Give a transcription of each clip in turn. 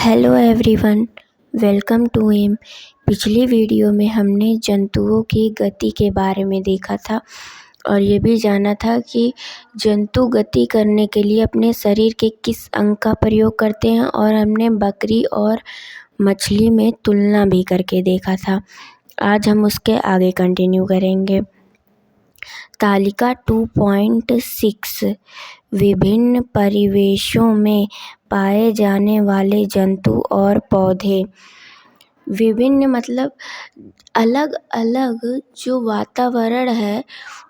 Hello everyone, welcome to M. पिछली video में हमने जंतुओं की गति के बारे में देखा था और ये भी जाना था कि जंतु गति करने के लिए अपने शरीर के किस अंग का प्रयोग करते हैं, और हमने बकरी और मछली में तुलना भी करके देखा था। आज हम उसके आगे कंटिन्यू करेंगे। तालिका 2.6 विभिन्न परिवेशों में पाए जाने वाले जंतु और पौधे। विभिन्न मतलब अलग अलग जो वातावरण है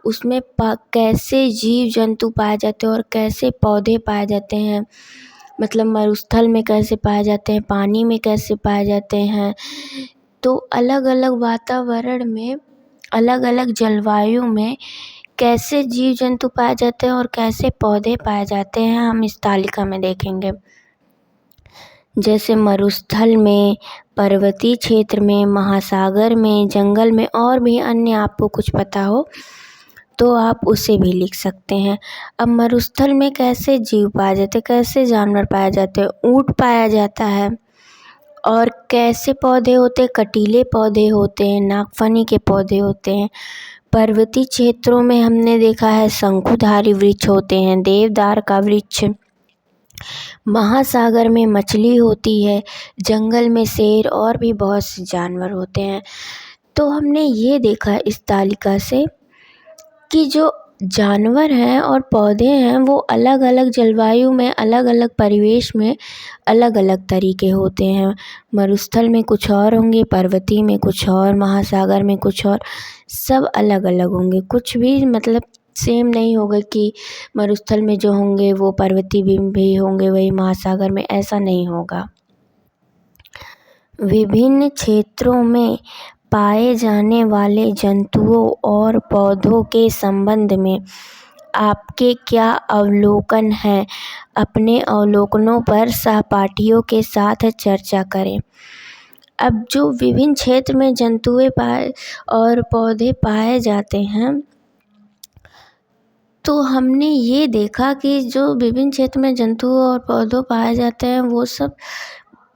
उसमें कैसे जीव जंतु पाए जाते हैं और कैसे पौधे पाए जाते हैं। मतलब मरुस्थल में कैसे पाए जाते हैं, पानी में कैसे पाए जाते हैं। तो अलग अलग वातावरण में, अलग अलग जलवायु में कैसे जीव जंतु पाए जाते हैं और कैसे पौधे पाए जाते हैं, हम इस तालिका में देखेंगे। जैसे मरुस्थल में, पर्वतीय क्षेत्र में, महासागर में, जंगल में, और भी अन्य आपको कुछ पता हो तो आप उसे भी लिख सकते हैं। अब मरुस्थल में कैसे जीव पाए जाते हैं, कैसे जानवर पाए जाते हैं। ऊंट पाया जाता है। और कैसे पौधे होते हैं, कटीले पौधे होते हैं, नागफनी के पौधे होते हैं। पर्वतीय क्षेत्रों में हमने देखा है शंकुधारी वृक्ष होते हैं, देवदार का वृक्ष। महासागर में मछली होती है, जंगल में शेर और भी बहुत से जानवर होते हैं। तो हमने ये देखा इस तालिका से कि जो जानवर हैं और पौधे हैं वो अलग अलग जलवायु में, अलग अलग परिवेश में अलग अलग तरीके होते हैं। मरुस्थल में कुछ और होंगे, पर्वतीय में कुछ और, महासागर में कुछ और, सब अलग अलग होंगे। कुछ भी मतलब सेम नहीं होगा कि मरुस्थल में जो होंगे वो पर्वतीय भी होंगे वही महासागर में, ऐसा नहीं होगा। विभिन्न क्षेत्रों में पाए जाने वाले जंतुओं और पौधों के संबंध में आपके क्या अवलोकन हैं? अपने अवलोकनों पर सहपाठियों के साथ चर्चा करें। अब जो विभिन्न क्षेत्र में जंतुएं पाए और पौधे पाए जाते हैं, तो हमने ये देखा कि जो विभिन्न क्षेत्र में जंतु और पौधों पाए जाते हैं वो सब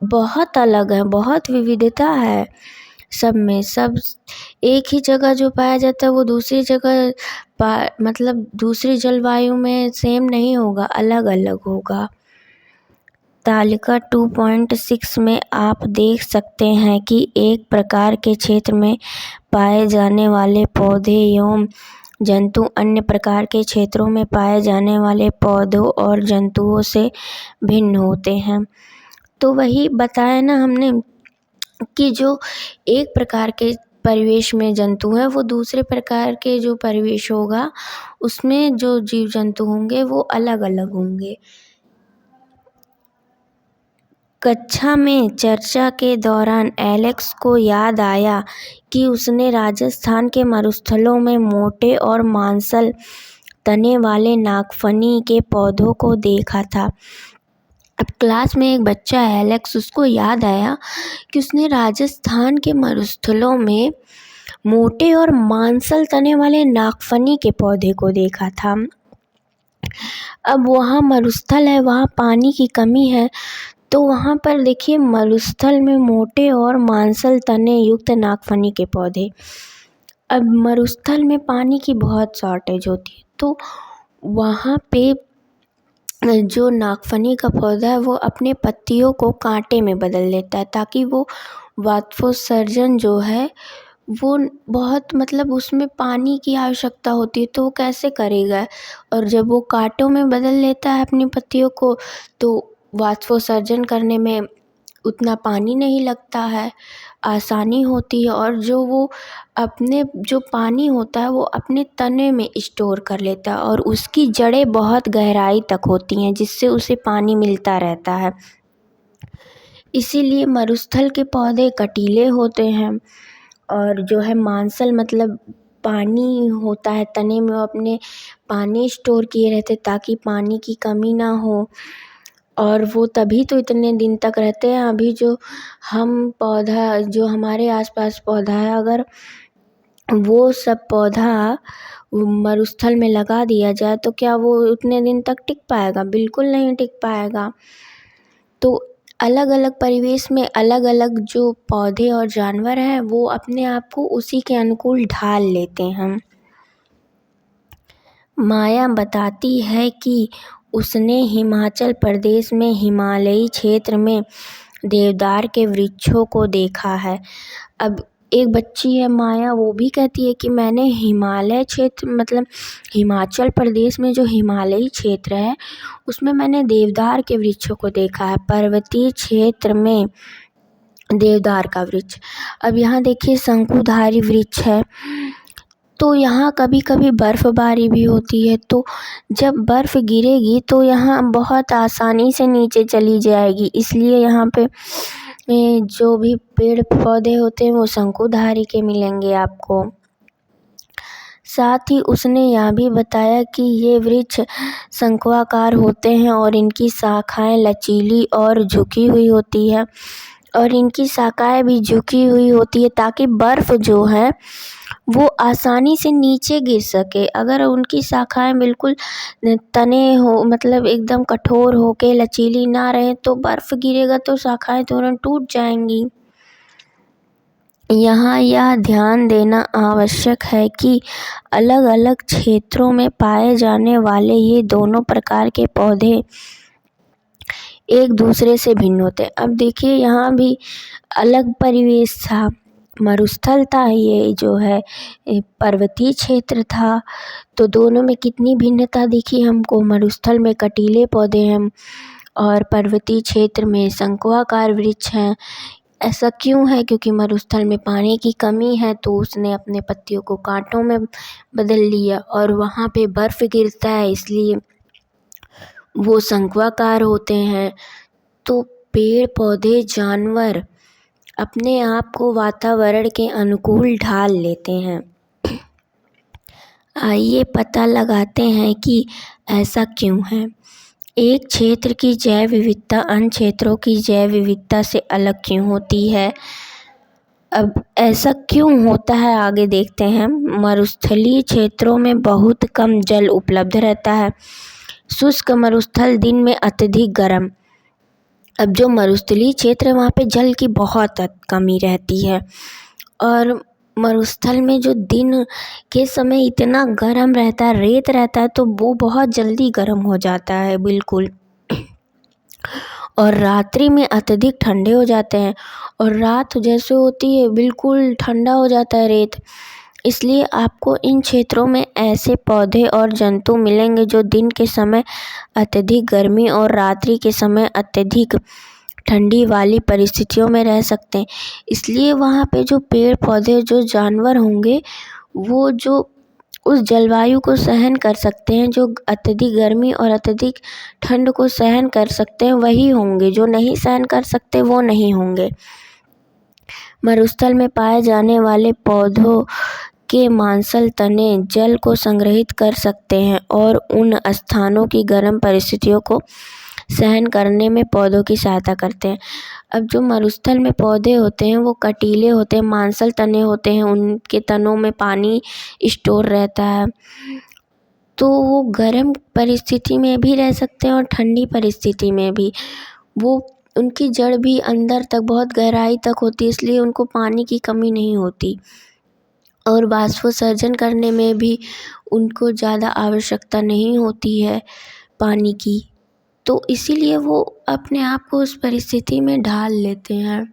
बहुत अलग है, बहुत विविधता है सब में। सब एक ही जगह जो पाया जाता है वो दूसरी जगह मतलब दूसरी जलवायु में सेम नहीं होगा, अलग अलग होगा। तालिका 2.6 में आप देख सकते हैं कि एक प्रकार के क्षेत्र में पाए जाने वाले पौधे एवं जंतु अन्य प्रकार के क्षेत्रों में पाए जाने वाले पौधों और जंतुओं से भिन्न होते हैं। तो वही बताया ना हमने कि जो एक प्रकार के परिवेश में जंतु हैं वो दूसरे प्रकार के जो परिवेश होगा उसमें जो जीव जंतु होंगे वो अलग अलग होंगे। कक्षा में चर्चा के दौरान एलेक्स को याद आया कि उसने राजस्थान के मरुस्थलों में मोटे और मांसल तने वाले नागफनी के पौधों को देखा था। अब क्लास में एक बच्चा है एलेक्स, उसको याद आया कि उसने राजस्थान के मरुस्थलों में मोटे और मांसल तने वाले नागफनी के पौधे को देखा था। अब वहाँ मरुस्थल है, वहाँ पानी की कमी है, तो वहाँ पर देखिए मरुस्थल में मोटे और मांसल तने युक्त नागफनी के पौधे। अब मरुस्थल में पानी की बहुत शॉर्टेज होती है, तो वहाँ पे जो नागफनी का पौधा है वो अपने पत्तियों को कांटे में बदल लेता है ताकि वो वाष्पोत्सर्जन जो है वो बहुत मतलब उसमें पानी की आवश्यकता होती है तो वो कैसे करेगा। और जब वो कांटों में बदल लेता है अपनी पत्तियों को तो वाष्पोत्सर्जन करने में उतना पानी नहीं लगता है, आसानी होती है। और जो वो अपने जो पानी होता है वो अपने तने में स्टोर कर लेता है और उसकी जड़ें बहुत गहराई तक होती हैं जिससे उसे पानी मिलता रहता है। इसीलिए मरुस्थल के पौधे कटीले होते हैं और जो है मांसल मतलब पानी होता है तने में, वो अपने पानी स्टोर किए रहते ताकि पानी की कमी ना हो, और वो तभी तो इतने दिन तक रहते हैं। अभी जो हम पौधा जो हमारे आसपास पौधा है, अगर वो सब पौधा मरुस्थल में लगा दिया जाए तो क्या वो उतने दिन तक टिक पाएगा? बिल्कुल नहीं टिक पाएगा। तो अलग अलग परिवेश में अलग अलग जो पौधे और जानवर हैं वो अपने आप को उसी के अनुकूल ढाल लेते हैं। माया बताती है कि उसने हिमाचल प्रदेश में हिमालयी क्षेत्र में देवदार के वृक्षों को देखा है। अब एक बच्ची है माया, वो भी कहती है कि मैंने हिमालय क्षेत्र मतलब हिमाचल प्रदेश में जो हिमालयी क्षेत्र है उसमें मैंने देवदार के वृक्षों को देखा है, पर्वतीय क्षेत्र में देवदार का वृक्ष। अब यहाँ देखिए शंकुधारी वृक्ष है, तो यहाँ कभी कभी बर्फ़बारी भी होती है, तो जब बर्फ़ गिरेगी तो यहाँ बहुत आसानी से नीचे चली जाएगी, इसलिए यहाँ पे जो भी पेड़ पौधे होते हैं वो शंकुधारी के मिलेंगे आपको। साथ ही उसने यह भी बताया कि ये वृक्ष शंक्वाकार होते हैं और इनकी शाखाएं लचीली और झुकी हुई होती है, और इनकी शाखाएं भी झुकी हुई होती है ताकि बर्फ़ जो है वो आसानी से नीचे गिर सके। अगर उनकी शाखाएं बिल्कुल तने हो मतलब एकदम कठोर हो के लचीली ना रहे तो बर्फ़ गिरेगा तो शाखाएं तुरंत टूट जाएंगी। यहाँ यह ध्यान देना आवश्यक है कि अलग अलग क्षेत्रों में पाए जाने वाले ये दोनों प्रकार के पौधे एक दूसरे से भिन्न होते हैं। अब देखिए यहाँ भी अलग परिवेश था, मरुस्थल था, ये जो है पर्वतीय क्षेत्र था, तो दोनों में कितनी भिन्नता दिखी हमको। मरुस्थल में कटीले पौधे हैं और पर्वतीय क्षेत्र में शंक्वाकार वृक्ष हैं। ऐसा क्यों है? क्योंकि मरुस्थल में पानी की कमी है तो उसने अपने पत्तियों को कांटों में बदल लिया, और वहाँ पे बर्फ़ गिरता है इसलिए वो शंक्वाकार होते हैं। तो पेड़ पौधे जानवर अपने आप को वातावरण के अनुकूल ढाल लेते हैं। आइए पता लगाते हैं कि ऐसा क्यों है। एक क्षेत्र की जैव विविधता अन्य क्षेत्रों की जैव विविधता से अलग क्यों होती है? अब ऐसा क्यों होता है आगे देखते हैं। मरुस्थलीय क्षेत्रों में बहुत कम जल उपलब्ध रहता है। शुष्क मरुस्थल दिन में अत्यधिक गर्म। अब जो मरुस्थलीय क्षेत्र है वहाँ पे जल की बहुत कमी रहती है, और मरुस्थल में जो दिन के समय इतना गर्म रहता है, रेत रहता है, तो वो बहुत जल्दी गर्म हो जाता है बिल्कुल, और रात्रि में अत्यधिक ठंडे हो जाते हैं, और रात जैसे होती है बिल्कुल ठंडा हो जाता है रेत। इसलिए आपको इन क्षेत्रों में ऐसे पौधे और जंतु मिलेंगे जो दिन के समय अत्यधिक गर्मी और रात्रि के समय अत्यधिक ठंडी वाली परिस्थितियों में रह सकते हैं। इसलिए वहाँ पे जो पेड़ पौधे जो जानवर होंगे वो जो उस जलवायु को सहन कर सकते हैं, जो अत्यधिक गर्मी और अत्यधिक ठंड को सहन कर सकते हैं वही होंगे, जो नहीं सहन कर सकते वो नहीं होंगे। मरुस्थल में पाए जाने वाले पौधों के मांसल तने जल को संग्रहित कर सकते हैं और उन स्थानों की गर्म परिस्थितियों को सहन करने में पौधों की सहायता करते हैं। अब जो मरुस्थल में पौधे होते हैं वो कटीले होते हैं, मांसल तने होते हैं, उनके तनों में पानी स्टोर रहता है, तो वो गर्म परिस्थिति में भी रह सकते हैं और ठंडी परिस्थिति में भी। वो उनकी जड़ भी अंदर तक बहुत गहराई तक होती है, इसलिए उनको पानी की कमी नहीं होती, और वाष्पोत्सर्जन करने में भी उनको ज़्यादा आवश्यकता नहीं होती है पानी की, तो इसीलिए वो अपने आप को उस परिस्थिति में ढाल लेते हैं।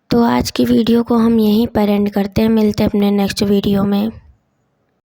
तो आज की वीडियो को हम यहीं पर एंड करते हैं, मिलते हैं अपने नेक्स्ट वीडियो में।